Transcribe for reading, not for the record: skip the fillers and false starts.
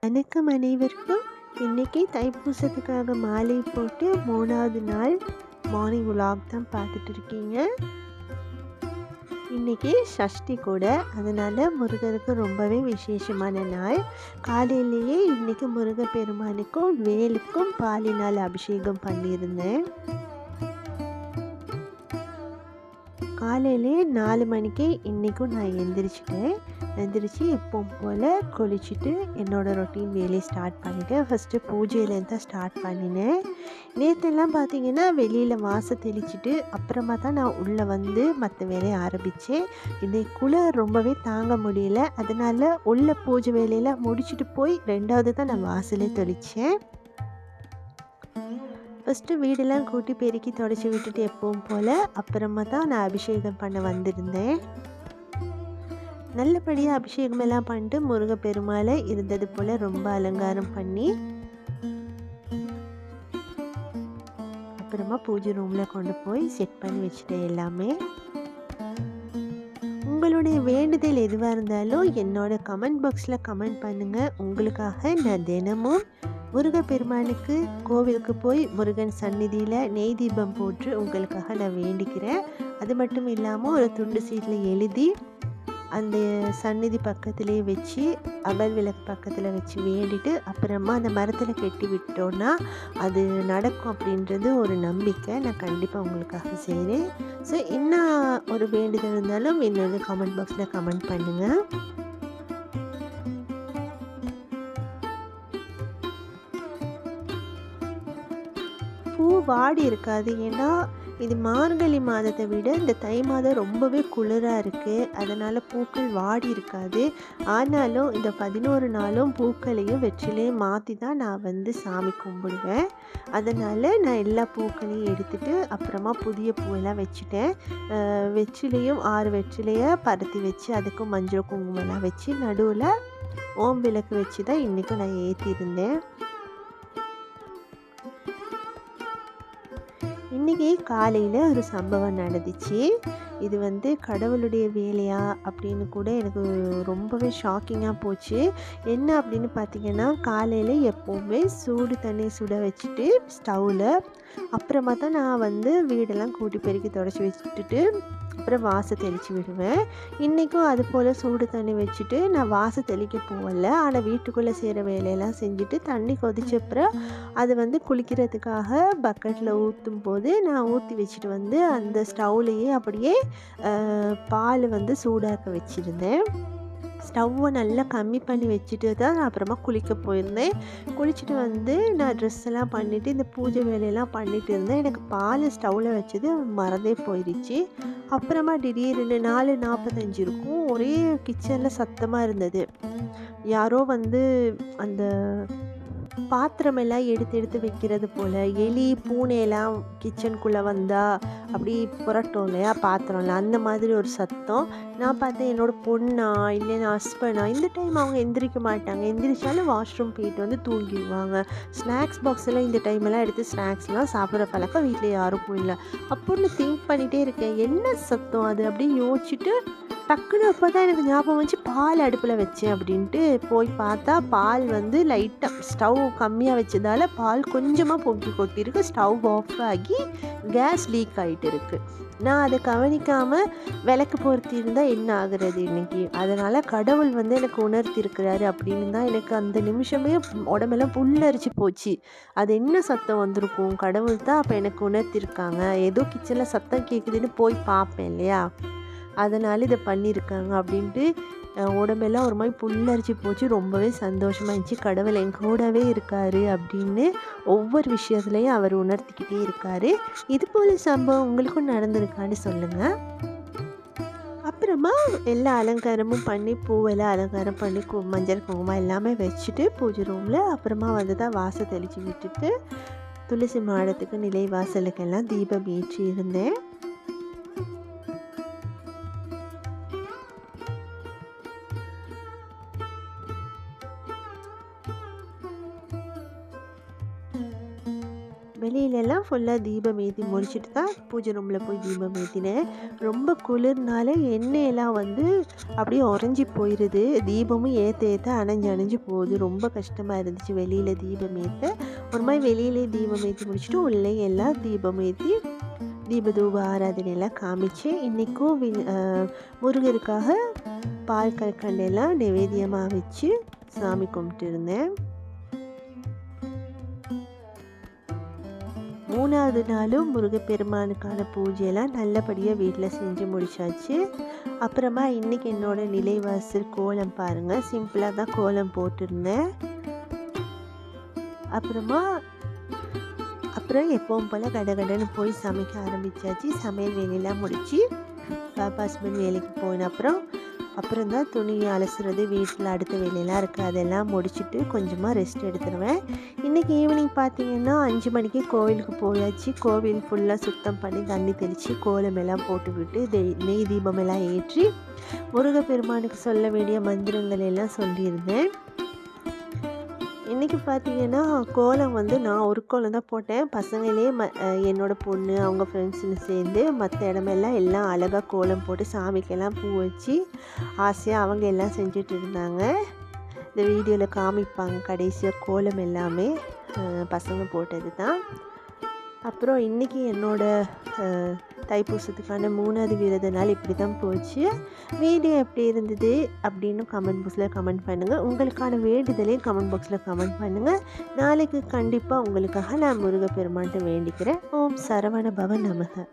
வணக்கம் அனைவருக்கும். இன்னைக்கு தைப்பூசத்துக்காக மாலை போட்டு 3வது நாள் மார்னிங் vlog தான் பார்த்துட்டு இருக்கீங்க. இன்னைக்கு சஷ்டி கூட, அதனால் முருகருக்கு ரொம்பவே விசேஷமான நாள். காலையிலேயே இன்னைக்கு முருகப்பெருமானுக்கும் வேலுக்கும் பாலினால் அபிஷேகம் பண்ணியிருந்தேன். காலையிலே 4 மணிக்கு இன்றைக்கும் நான் எந்திரிச்சு எப்பவும் போல் குளிச்சுட்டு என்னோடய ரொட்டீன் வேலையை ஸ்டார்ட் பண்ணிவிட்டேன். ஃபஸ்ட்டு பூஜையிலேருந்து தான் ஸ்டார்ட் பண்ணினேன். நேற்றெல்லாம் பார்த்திங்கன்னா வெளியில் வாசல் தெளிச்சுட்டு அப்புறமா தான் நான் உள்ளே வந்து மற்ற வேலையை ஆரம்பித்தேன். இன்றைக்கு குளிர் ரொம்பவே தாங்க முடியல, அதனால் உள்ள பூஜை வேலையெல்லாம் முடிச்சுட்டு போய் 2வது தான் நான் வாசலே தெளித்தேன். ஃபஸ்ட்டு வீடெல்லாம் கூட்டி பெருக்கி தொடச்சி விட்டுட்டு எப்பவும் போல் அப்புறமா தான் நான் அபிஷேகம் பண்ண வந்திருந்தேன். நல்லபடியாக அபிஷேகம் எல்லாம் பண்ணிட்டு முருகப்பெருமாளை இருந்தது போல் ரொம்ப அலங்காரம் பண்ணி அப்புறமா பூஜை ரூமில் கொண்டு போய் செட் பண்ணி வச்சுட்டேன் எல்லாமே. உங்களுடைய வேண்டுதல் எதுவாக இருந்தாலும் என்னோட கமெண்ட் பாக்ஸில் கமெண்ட் பண்ணுங்கள். உங்களுக்காக நான் தினமும் முருகப்பெருமானுக்கு கோவிலுக்கு போய் முருகன் சந்நிதியில் நெய் தீபம் போட்டு உங்களுக்காக நான் வேண்டிக்கிறேன். அது மட்டும் இல்லாமல் ஒரு துண்டு சீட்டில் எழுதி அந்த சந்நிதி பக்கத்துலேயே வச்சு அகல் விளக்கு பக்கத்தில் வச்சு வேண்டிட்டு அப்புறமா அந்த மரத்தில் கட்டி விட்டோன்னா அது நடக்கும் அப்படின்றது ஒரு நம்பிக்கை. நான் கண்டிப்பாக உங்களுக்காக செய்கிறேன். ஸோ என்ன ஒரு வேண்டுதல் இருந்தாலும் என்னோட கமெண்ட் பாக்ஸில் கமெண்ட் பண்ணுங்கள். பூ வாடி இருக்காது, ஏன்னா இது மார்கழி மாதத்தை விட இந்த தை மாதம் ரொம்பவே குளிராக இருக்குது. அதனால் பூக்கள் வாடி இருக்காது. ஆனாலும் இந்த 11 நாளும் பூக்களையும் வெற்றிலையும் மாற்றி தான் நான் வந்து சாமி கும்பிடுவேன். அதனால் நான் எல்லா பூக்களையும் எடுத்துகிட்டு அப்புறமா புதிய பூவெல்லாம் வச்சுட்டேன். வெற்றிலையும் 6 வெற்றிலையை பருத்தி வச்சு அதுக்கும் மஞ்சள் குங்குமம்லாம் வச்சு நடுவில் ஓம் விளக்கு வச்சு தான் இன்றைக்கும் நான் ஏற்றிருந்தேன். இன்றைக்கி காலையில் ஒரு சம்பவம் நடந்துச்சு. இது வந்து கடவுளுடைய வேலையா அப்படின்னு கூட எனக்கு ரொம்பவே ஷாக்கிங்காக போச்சு. என்ன அப்படின்னு பார்த்திங்கன்னா, காலையில் எப்போவுமே சூடு தண்ணி சுட வச்சுட்டு ஸ்டவ்வில் அப்புறமா தான் நான் வந்து வீடெல்லாம் கூட்டி பெருக்கி தொடச்சி வச்சுட்டு அப்புறம் வாசல் தெளித்து விடுவேன். இன்றைக்கும் அது போல் சூடு தண்ணி வச்சுட்டு நான் வாசல் தெளிக்க போகல, ஆனால் வீட்டுக்குள்ளே செய்கிற வேலையெல்லாம் செஞ்சுட்டு தண்ணி கொதிச்சப்புறம் அது வந்து குளிக்கிறதுக்காக பக்கெட்டில் ஊற்றும் போது நான் ஊற்றி வச்சுட்டு வந்து அந்த ஸ்டவ்லேயே அப்படியே பால் வந்து சூடாக்க வச்சுருந்தேன். ஸ்டவ்வை நல்லா கம்மி பண்ணி வச்சுட்டு தான் நான் அப்புறமா குளிக்க போயிருந்தேன். குளிச்சுட்டு வந்து நான் ட்ரெஸ் எல்லாம் பண்ணிவிட்டு இந்த பூஜை வேலையெல்லாம் பண்ணிகிட்டு இருந்தேன். எனக்கு பால் ஸ்டவ்வில் வச்சது மறந்தே போயிடுச்சு. அப்புறமா திடீர்னு 4:45 இருக்கும், ஒரே கிச்சனில் சத்தமாக இருந்தது. யாரோ வந்து அந்த பாத்திரமெல்லாம் எடுத்து வைக்கிறது போல், எலி பூனையெல்லாம் கிச்சனுக்குள்ளே வந்தால் அப்படி புரட்டும் இல்லையா பாத்திரம்லாம், அந்த மாதிரி ஒரு சத்தம். நான் பார்த்தேன் என்னோடய பொண்ணா இல்லை என் ஹஸ்பண்டா. இந்த டைம் அவங்க எந்திரிக்க மாட்டாங்க, எந்திரிச்சாலும் வாஷ்ரூம் போயிட்டு வந்து தூங்கிடுவாங்க. ஸ்நாக்ஸ் பாக்ஸெல்லாம் இந்த டைமெல்லாம் எடுத்து ஸ்நாக்ஸ்லாம் சாப்பிட்ற பழக்கம் வீட்டில் யாருக்கும் இல்லை. அப்படின்னு திங்க் பண்ணிகிட்டே இருக்கேன், என்ன சத்தம் அது அப்படின்னு யோசிச்சுட்டு டக்குன்னு அப்போ தான் எனக்கு ஞாபகம் வச்சு பால் அடுப்பில் வச்சேன் அப்படின்ட்டு போய் பார்த்தா பால் வந்து லைட்டாக ஸ்டவ் கம்மியாக வச்சதால் பால் கொஞ்சமாக பொங்கி கொட்டியிருக்கு. ஸ்டவ் ஆஃப் ஆகி கேஸ் லீக் ஆகிட்டு இருக்குது. நான் அதை கவனிக்காமல் விளக்கு பொருத்தி இருந்தால் என்ன ஆகுறது இன்றைக்கி. அதனால் கடவுள் வந்து எனக்கு உணர்த்திருக்கிறாரு அப்படின்னு தான் எனக்கு அந்த நிமிஷமே உடம்பெல்லாம் புல்லரிச்சு போச்சு. அது என்ன சத்தம் வந்திருக்கும், கடவுள் தான் அப்போ எனக்கு உணர்த்திருக்காங்க. ஏதோ கிச்சனில் சத்தம் கேட்குதுன்னு போய் பார்ப்பேன் இல்லையா, அதனால் இதை பண்ணியிருக்காங்க அப்படின்ட்டு உடம்பெல்லாம் ஒரு மாதிரி புல்லரிச்சு போச்சு. ரொம்பவே சந்தோஷமாக இருந்துச்சு. கடவுள் என் கூடவே இருக்கார் அப்படின்னு ஒவ்வொரு விஷயத்துலையும் அவர் உணர்த்திக்கிட்டே இருக்கார். இது போல் சம்பவம் உங்களுக்கும் நடந்திருக்கான்னு சொல்லுங்கள். அப்புறமா எல்லா அலங்காரமும் பண்ணி பூவெல்லாம் அலங்காரம் பண்ணி மஞ்சள் குங்குமம் எல்லாமே வச்சுட்டு பூஜை ரூமில் அப்புறமா வந்து தான் வாசல் தெளித்து விட்டுட்டு துளசி மாடத்துக்கு நிலை வாசலுக்கெல்லாம் தீபம் ஏற்றி இருந்தேன். வெளியிலலாம் ஃபுல்லாக தீபம் ஏற்றி முடிச்சுட்டு தான் பூஜை ரூமில் போய் தீபம் ஏற்றினேன். ரொம்ப குளிர்னால எண்ணெயெல்லாம் வந்து அப்படியே உறைஞ்சி போயிடுது. தீபமும் ஏற்ற ஏற்ற அணைஞ்சு அணைஞ்சு போகுது. ரொம்ப கஷ்டமாக இருந்துச்சு வெளியில் தீபம் ஏற்ற. ஒரு மாதிரி வெளியிலே தீபம் ஏற்றி முடிச்சுட்டு உள்ளே எல்லாம் தீபம் ஏற்றி தீபதூப ஆராதனையெல்லாம் காமிச்சு இன்றைக்கும் முருகருக்காக பால் கற்கண்டெல்லாம் நிவேத்தியமாக வச்சு சாமி கும்பிட்டு இருந்தேன். 3வது நாளும் முருகப்பெருமானுக்கான பூஜையெல்லாம் நல்லபடியாக வீட்டில் செஞ்சு முடிச்சாச்சு. அப்புறமா இன்றைக்கி என்னோடய நிலைவாசல் கோலம் பாருங்கள், சிம்பிளாக தான் கோலம் போட்டிருந்தேன். அப்புறம் எப்பவும் போல் கடகடன்னு போய் சமைக்க ஆரம்பித்தாச்சு. சமையல் வேலையெல்லாம் முடித்து பாப்பா ஹஸ்பண்ட் வேலைக்கு போயின அப்புறம் தான் துணி அலசுறது, வீட்டில் அடுத்த வேலையெல்லாம் இருக்குது, அதெல்லாம் முடிச்சுட்டு கொஞ்சமாக ரெஸ்ட் எடுத்துருவேன். இன்றைக்கி ஈவினிங் பார்த்திங்கன்னா 5 மணிக்கு கோவிலுக்கு போயாச்சு. கோவில் ஃபுல்லாக சுத்தம் பண்ணி தண்ணி தெளித்து கோலமெல்லாம் போட்டுக்கிட்டு நெய் தீபமெல்லாம் ஏற்றி முருகப்பெருமானுக்கு சொல்ல வேண்டிய மந்திரங்கள் எல்லாம் சொல்லியிருந்தேன். இன்றைக்கி பார்த்திங்கன்னா கோலம் வந்து நான் ஒரு கோலம் தான் போட்டேன். பசங்களே என்னோடய பொண்ணு அவங்க ஃப்ரெண்ட்ஸுன்னு சேர்ந்து மற்ற இடமெல்லாம் எல்லாம் அழகாக கோலம் போட்டு சாமிக்கெல்லாம் பூ வச்சு ஆசையாக அவங்க எல்லாம் செஞ்சுட்டு இருந்தாங்க. இந்த வீடியோவில் காமிப்பாங்க கடைசியாக கோலம் எல்லாமே பசங்க போட்டது தான். அப்புறம் இன்றைக்கி என்னோடய தைப்பூசத்துக்கான 3வது விரத நாள் இப்படி தான் போச்சு. வீடியோ எப்படி இருந்தது அப்படின்னு கமெண்ட் பாக்ஸில் கமெண்ட் பண்ணுங்கள். உங்களுக்கான வேண்டுதலையும் கமெண்ட் பாக்ஸில் கமெண்ட் பண்ணுங்கள். நாளைக்கு கண்டிப்பாக உங்களுக்காக நான் முருகப்பெருமான்ட்டு வேண்டிக்கிறேன். ஓம் சரவண பவ நமக.